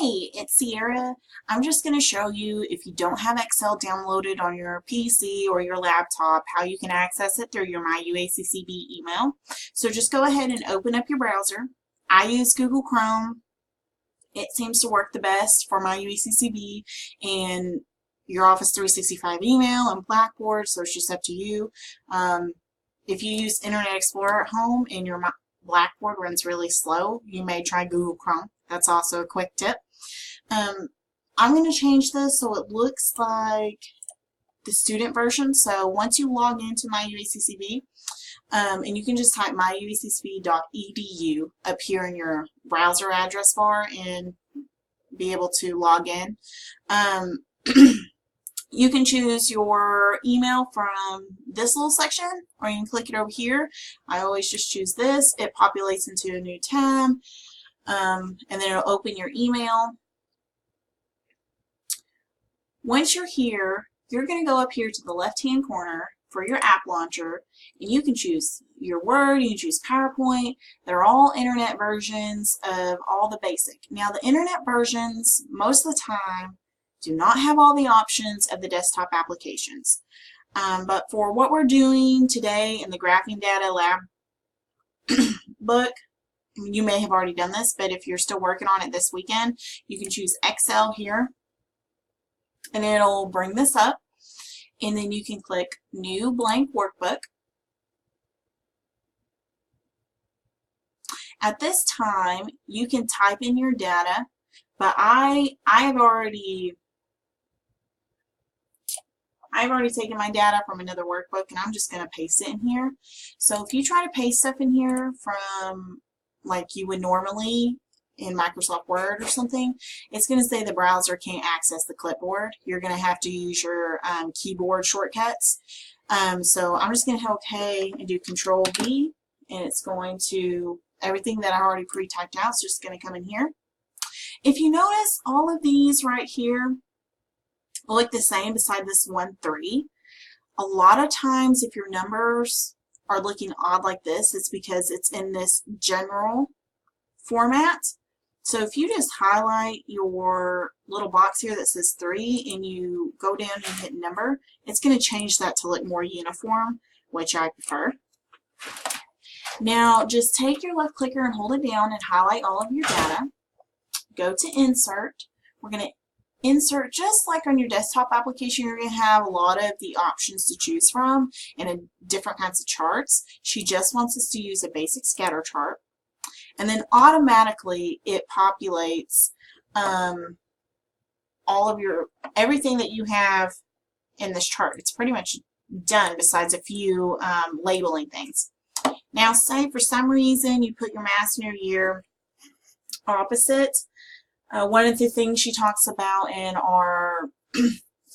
Hey, it's Sierra. I'm just going to show you, if you don't have Excel downloaded on your PC or your laptop, how you can access it through your My UACCB email. So just go ahead and open up your browser. I use Google Chrome. It seems to work the best for My UACCB and your Office 365 email and Blackboard, so it's just up to you. If you use Internet Explorer at home and your Blackboard runs really slow, you may try Google Chrome. That's also a quick tip. I'm going to change this so it looks like the student version. So once you log into My UACCB, and you can just type myuaccb.edu up here in your browser address bar and be able to log in. You can choose your email from this little section, or you can click it over here. I always just choose this. It populates into a new tab, and then it'll open your email. Once you're here, you're going to go up here to the left-hand corner for your app launcher, and you can choose your Word, you can choose PowerPoint. They're all internet versions of all the basic. Now, the internet versions, most of the time, do not have all the options of the desktop applications. But for what we're doing today in the Graphing Data Lab book, you may have already done this, but if you're still working on it this weekend, you can choose Excel here, and it'll bring this up, and then you can click New Blank Workbook. At this time, you can type in your data, but I've already taken my data from another workbook, and I'm just going to paste it in here. So if you try to paste stuff in here from like you would normally in Microsoft Word or something, it's going to say the browser can't access the clipboard. You're going to have to use your keyboard shortcuts. So I'm just going to hit OK and do Control V, and it's going to, everything that I already pre-typed out is just going to come in here. If you notice, all of these right here look the same beside this 1-3. A lot of times if your numbers are looking odd like this, it's because it's in this general format. So if you just highlight your little box here that says 3 and you go down and hit number, it's going to change that to look more uniform, which I prefer. Now just take your left clicker and hold it down and highlight all of your data. Go to Insert. We're going to insert, just like on your desktop application, you're going to have a lot of the options to choose from and different kinds of charts. She just wants us to use a basic scatter chart. And then automatically it populates all of your, everything that you have in this chart. It's pretty much done besides a few labeling things. Now say for some reason you put your mass and your year opposite. One of the things she talks about in our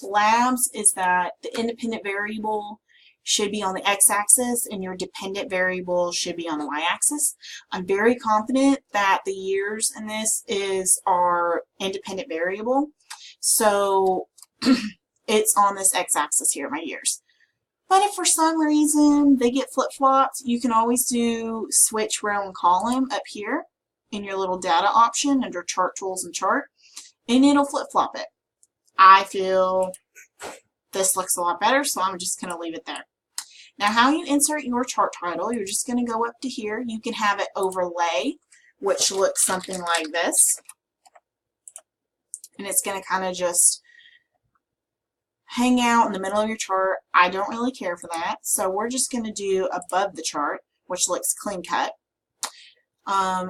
labs is that the independent variable should be on the x-axis and your dependent variable should be on the y-axis. I'm very confident that the years in this is our independent variable. So it's on this x-axis here, my years. But if for some reason they get flip-flopped, you can always do switch row and column up here in your little data option under Chart Tools and Chart, and it'll flip-flop it. I feel this looks a lot better, so I'm just going to leave it there. Now how you insert your chart title, you're just going to go up to here. You can have it overlay, which looks something like this, and it's going to kind of just hang out in the middle of your chart. I don't really care for that, so we're just going to do above the chart, which looks clean cut.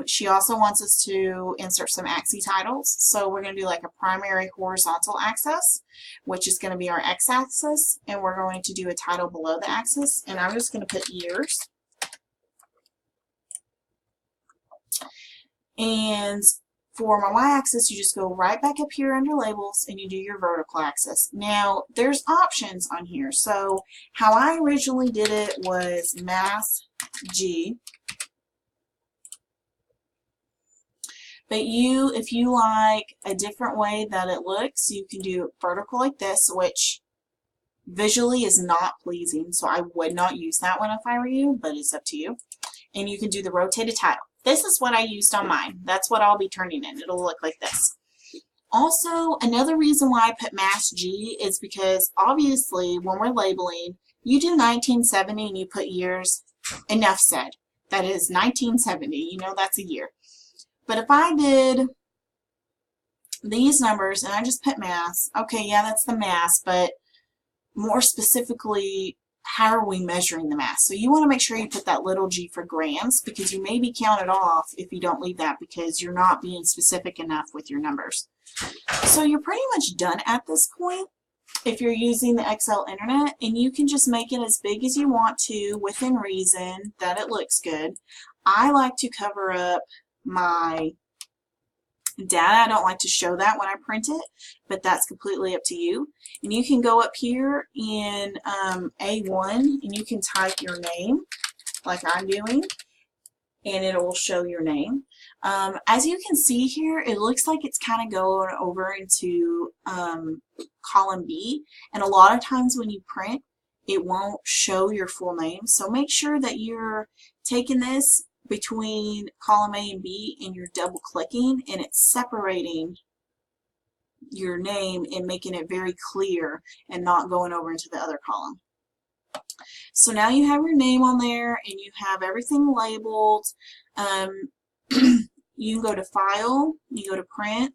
She also wants us to insert some axis titles. So we're going to do like a primary horizontal axis, which is going to be our x-axis, and we're going to do a title below the axis, and I'm just going to put years. And for my y-axis, you just go right back up here under labels and you do your vertical axis. Now, there's options on here. So how I originally did it was Mass G. But if you like a different way that it looks, you can do it vertical like this, which visually is not pleasing, so I would not use that one if I were you, but it's up to you. And you can do the rotated title. This is what I used on mine. That's what I'll be turning in. It'll look like this. Also, another reason why I put Mass G is because obviously when we're labeling, you do 1970 and you put years, enough said. That is 1970, you know that's a year. But if I did these numbers and I just put mass, okay, yeah, that's the mass, but more specifically, how are we measuring the mass? So you want to make sure you put that little g for grams, because you may be counted off if you don't leave that because you're not being specific enough with your numbers. So you're pretty much done at this point if you're using the Excel internet, and you can just make it as big as you want to within reason that it looks good. I like to cover up my data. I don't like to show that when I print it, but that's completely up to you. And you can go up here in A1 and you can type your name like I'm doing, and it will show your name. As you can see here, it looks like it's kind of going over into column B, and a lot of times when you print, it won't show your full name. So make sure that you're taking this between column A and B and you're double clicking and it's separating your name and making it very clear and not going over into the other column. So now you have your name on there and you have everything labeled. You can go to File, you go to Print.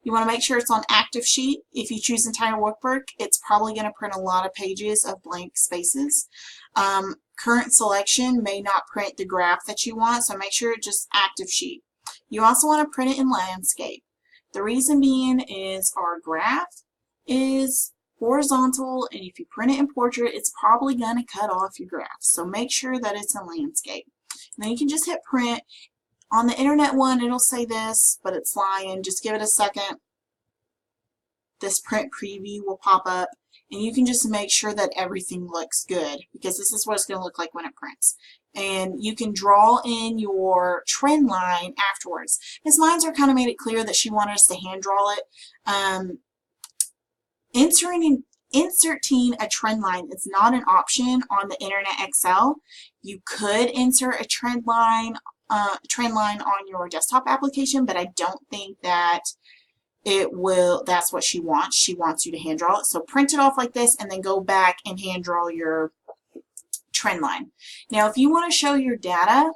You want to make sure it's on Active Sheet. If you choose entire workbook, it's probably going to print a lot of pages of blank spaces. Current selection may not print the graph that you want, so make sure it's just Active Sheet. You also want to print it in landscape. The reason being is our graph is horizontal, and if you print it in portrait, it's probably going to cut off your graph. So make sure that it's in landscape. And then you can just hit print. On the internet one, it'll say this, but it's lying. Just give it a second. This print preview will pop up, and you can just make sure that everything looks good, because this is what it's going to look like when it prints. And you can draw in your trend line afterwards. Ms. Mines kind of made it clear that she wanted us to hand draw it. Inserting a trend line is not an option on the Internet Excel. You could insert a trend line on your desktop application, but I don't think that it will. That's what she wants. She wants you to hand draw it. So print it off like this and then go back and hand draw your trend line. Now, if you want to show your data,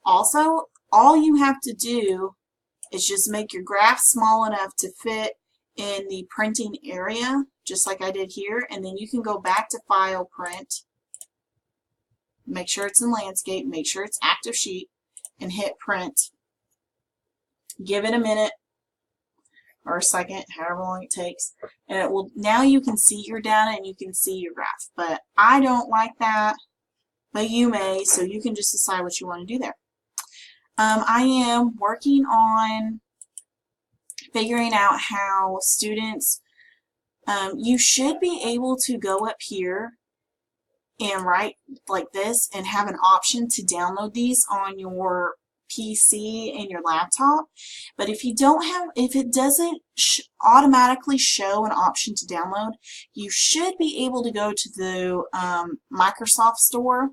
also, all you have to do is just make your graph small enough to fit in the printing area, just like I did here, and then you can go back to File, Print, make sure it's in landscape, make sure it's Active Sheet, and hit print. Give it a minute or a second, however long it takes, and it will. Now you can see your data and you can see your graph, but I don't like that, but you may, so you can just decide what you want to do there. I am working on figuring out how students, you should be able to go up here and write like this and have an option to download these on your PC and your laptop. But if you don't have, if it doesn't automatically show an option to download, you should be able to go to the Microsoft Store,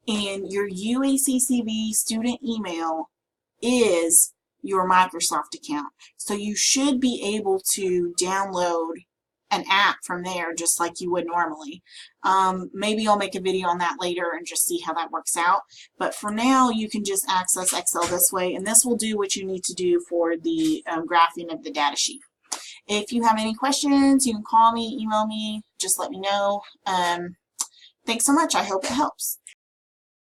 and your UACCB student email is your Microsoft account. So you should be able to download an app from there just like you would normally. Maybe I'll make a video on that later and just see how that works out. But for now, you can just access Excel this way, and this will do what you need to do for the graphing of the data sheet. If you have any questions, you can call me, email me, just let me know. Thanks so much. I hope it helps.